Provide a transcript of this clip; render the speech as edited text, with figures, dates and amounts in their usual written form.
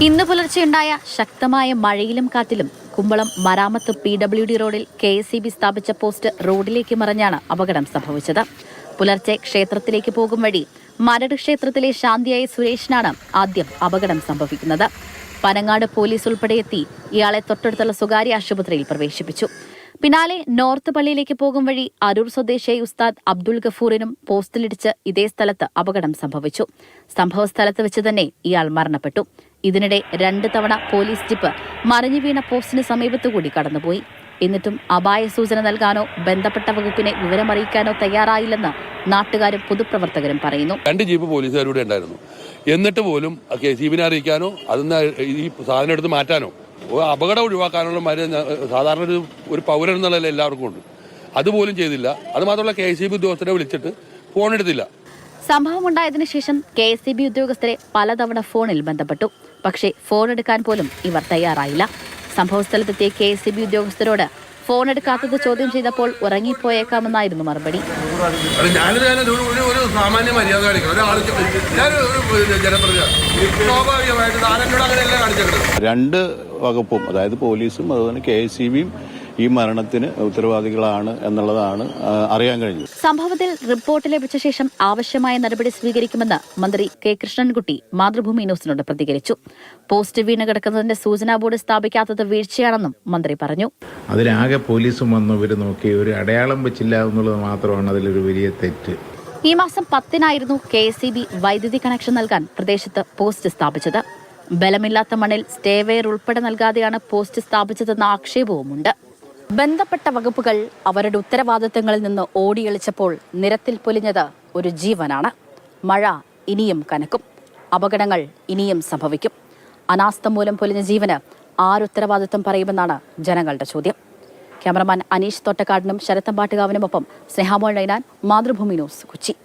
ഇന്ന് പുലർച്ചെയുണ്ടായ ശക്തമായ മഴയിലും കാറ്റിലും കുമ്പളം മരാമത്ത് PWD റോഡിൽ KSEB സ്ഥാപിച്ച പോസ്റ്റ് റോഡിലേക്ക് മറിഞ്ഞാണ് അപകടം സംഭവിച്ചത്. പുലർച്ചെ ക്ഷേത്രത്തിലേക്ക് പോകും വഴി മരട് ക്ഷേത്രത്തിലെ ശാന്തിയായ സുരേഷിനാണ് ആദ്യം അപകടം സംഭവിക്കുന്നത്. പനങ്ങാട് പോലീസ് ഉൾപ്പെടെ എത്തി ഇയാളെ തൊട്ടടുത്തുള്ള സ്വകാര്യ ആശുപത്രിയിൽ പ്രവേശിപ്പിച്ചു. പിന്നാലെ നോർത്ത് പള്ളിയിലേക്ക് പോകും വഴി അരൂർ സ്വദേശിയായ ഉസ്താദ് അബ്ദുൾ ഗഫൂറിനും പോസ്റ്റിലിടിച്ച് ഇതേ സ്ഥലത്ത് അപകടം സംഭവിച്ചു. സംഭവസ്ഥലത്ത് വെച്ച് തന്നെ ഇയാൾ മരണപ്പെട്ടു. ഇതിനിടെ 2 തവണ പോലീസ് ജീപ്പ് മറിഞ്ഞു വീണ പോസ്റ്റിന് സമീപത്തുകൂടി കടന്നുപോയി. എന്നിട്ടും അപായ സൂചന നൽകാനോ ബന്ധപ്പെട്ട വകുപ്പിനെ വിവരമറിയിക്കാനോ തയ്യാറായില്ലെന്ന് നാട്ടുകാരും പൊതുപ്രവർത്തകരും പറയുന്നു. 2 ജീപ്പ് പോലീസുകാരുടെ ഉണ്ടായിരുന്നു. എന്നിട്ട് പോലും KSEBിനെ അറിയിക്കാനോ അതിന് ഈ സാധനം എടുത്ത് മാറ്റാനോ അപകടം ഒഴിവാക്കാനുള്ള സാധാരണ ഒരു പൗരൻ എന്നുള്ളതല്ല എല്ലാവർക്കും ഉണ്ട്. അതുപോലും ചെയ്തില്ല. അതുമാത്രമല്ല KSEB ഉദ്യോഗസ്ഥരെ വിളിച്ചിട്ട് ഫോൺ എടുത്തില്ല. സംഭവമുണ്ടായതിനു ശേഷം KSEB ഉദ്യോഗസ്ഥരെ പലതവണ ഫോണിൽ ബന്ധപ്പെട്ടു. പക്ഷേ ഫോൺ എടുക്കാൻ പോലും ഇവർ തയ്യാറായില്ല. സംഭവസ്ഥലത്തെത്തിയ KSEB ഉദ്യോഗസ്ഥരോട് ഫോൺ എടുക്കാത്തത് ചോദ്യം ചെയ്തപ്പോൾ ഉറങ്ങിപ്പോയേക്കാമെന്നായിരുന്നു മറുപടി. ഒരു സാമാന്യ മര്യാദ രണ്ട് വകുപ്പും, അതായത് പോലീസും അതുപോലെ KSEBയും ഈ മരണത്തിന് ഉത്തരവാദികളാണ് എന്നുള്ളതാണ് അറിയാൻ കഴിഞ്ഞത്. സംഭവത്തിൽ റിപ്പോർട്ട് ലഭിച്ച ശേഷം ആവശ്യമായ നടപടി സ്വീകരിക്കുമെന്ന് മന്ത്രി K. കൃഷ്ണൻകുട്ടി മാതൃഭൂമി ന്യൂസിനോട് പ്രതികരിച്ചു. പോസ്റ്റ് വീണ് കിടക്കുന്നതിന്റെ സൂചനാ ബോർഡ് സ്ഥാപിക്കാത്തത് വീഴ്ചയാണെന്നും മന്ത്രി പറഞ്ഞു. അതിലാകെ പോലീസും വന്ന് ഇവർ നോക്കി ഒരു അടയാളം വെച്ചില്ല എന്നുള്ളത് മാത്രമാണ് അതിലൊരു വലിയ തെറ്റ്. ഈ മാസം 10-നായിരുന്നു KSEB വൈദ്യുതി കണക്ഷൻ നൽകാൻ പ്രദേശത്ത് പോസ്റ്റ് സ്ഥാപിച്ചത്. ബലമില്ലാത്ത മണ്ണിൽ സ്റ്റേവെയർ ഉൾപ്പെടെ നൽകാതെയാണ് പോസ്റ്റ് സ്ഥാപിച്ചതെന്ന ആക്ഷേപവുമുണ്ട്. ബന്ധപ്പെട്ട വകുപ്പുകൾ അവരുടെ ഉത്തരവാദിത്തങ്ങളിൽ നിന്ന് ഓടിയൊളിച്ചപ്പോൾ നിരത്തിൽ പൊലിഞ്ഞത് ഒരു ജീവനാണ്. മഴ ഇനിയും കനക്കും. അപകടങ്ങൾ ഇനിയും സംഭവിക്കും. അനാസ്ഥ മൂലം പൊലിഞ്ഞ ജീവന് ആരുത്തരവാദിത്വം പറയുമെന്നാണ് ജനങ്ങളുടെ ചോദ്യം. ക്യാമറമാൻ അനീഷ് തോട്ടക്കാടിനും ശരത്തമ്പാട്ടുകാവിനുമൊപ്പം സ്നേഹാമോൾ നൈനാൻ, മാതൃഭൂമി ന്യൂസ്, കൊച്ചി.